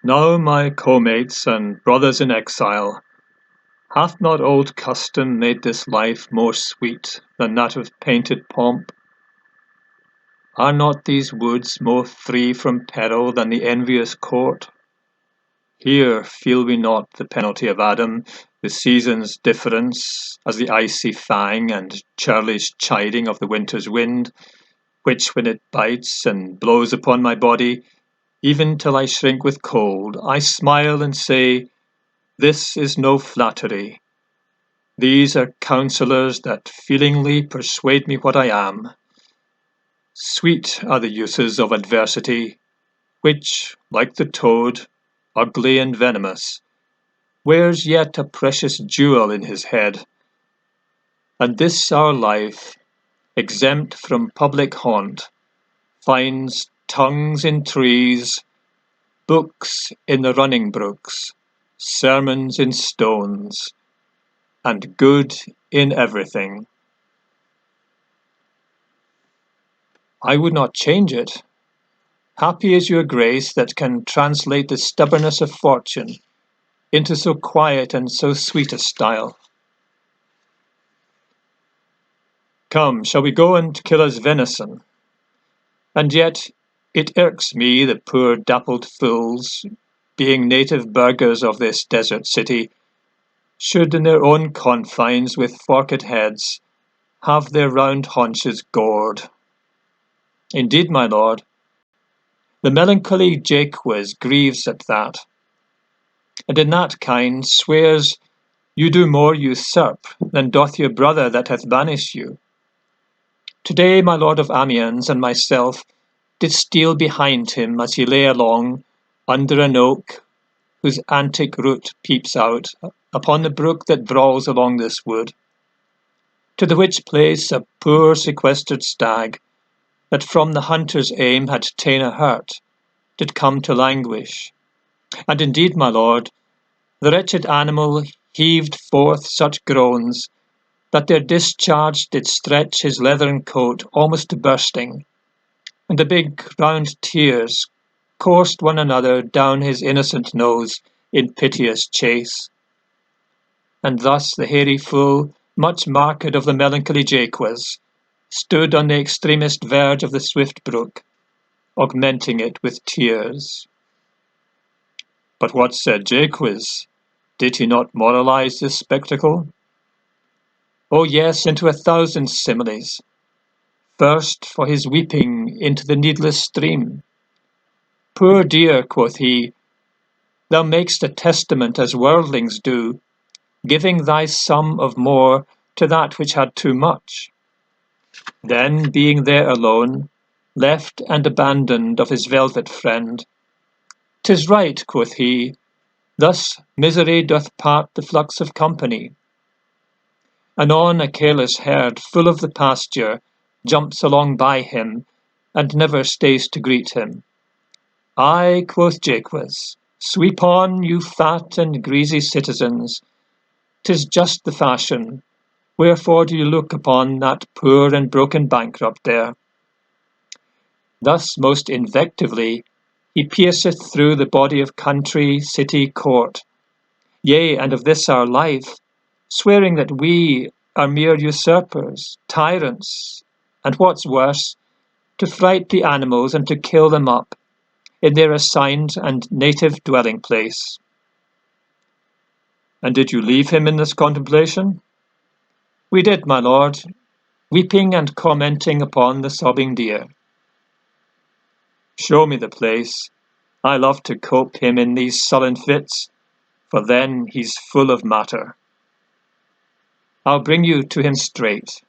Now, my co-mates and brothers in exile, hath not old custom made this life more sweet than that of painted pomp? Are not these woods more free from peril than the envious court? Here feel we not the penalty of Adam, the seasons' difference, as the icy fang and churlish chiding of the winter's wind, which when it bites and blows upon my body, even till I shrink with cold, I smile and say, this is no flattery. These are counsellors that feelingly persuade me what I am. Sweet are the uses of adversity, which, like the toad, ugly and venomous, wears yet a precious jewel in his head. And this our life, exempt from public haunt, finds tongues in trees, books in the running brooks, sermons in stones, and good in everything. I would not change it. Happy is your grace that can translate the stubbornness of fortune into so quiet and so sweet a style. Come, shall we go and kill us venison? And yet it irks me the poor dappled fools, being native burghers of this desert city, should in their own confines with forked heads have their round haunches gored. Indeed, my lord, the melancholy Jaques grieves at that, and in that kind swears you do more usurp than doth your brother that hath banished you. Today my lord of Amiens and myself did steal behind him as he lay along under an oak whose antic root peeps out upon the brook that brawls along this wood, to the which place a poor sequestered stag, that from the hunter's aim had ta'en a hurt, did come to languish. And indeed, my lord, the wretched animal heaved forth such groans that their discharge did stretch his leathern coat almost to bursting, and the big round tears coursed one another down his innocent nose in piteous chase. And thus the hairy fool, much marked of the melancholy Jaques, stood on the extremest verge of the swift brook, augmenting it with tears. But what said Jaques? Did he not moralize this spectacle? Oh yes, into 1,000 similes. First, for his weeping into the needless stream. Poor dear, quoth he, thou makest a testament as worldlings do, giving thy sum of more to that which had too much. Then, being there alone, left and abandoned of his velvet friend, 'tis right, quoth he, thus misery doth part the flux of company. Anon a careless herd full of the pasture jumps along by him, and never stays to greet him. Ay, quoth Jaques, sweep on, you fat and greasy citizens, 'tis just the fashion. Wherefore do you look upon that poor and broken bankrupt there? Thus most invectively he pierceth through the body of country, city, court, yea, and of this our life, swearing that we are mere usurpers, tyrants, and what's worse, to fright the animals and to kill them up in their assigned and native dwelling place. And did you leave him in this contemplation? We did, my lord, weeping and commenting upon the sobbing deer. Show me the place. I love to cope him in these sullen fits, for then he's full of matter. I'll bring you to him straight.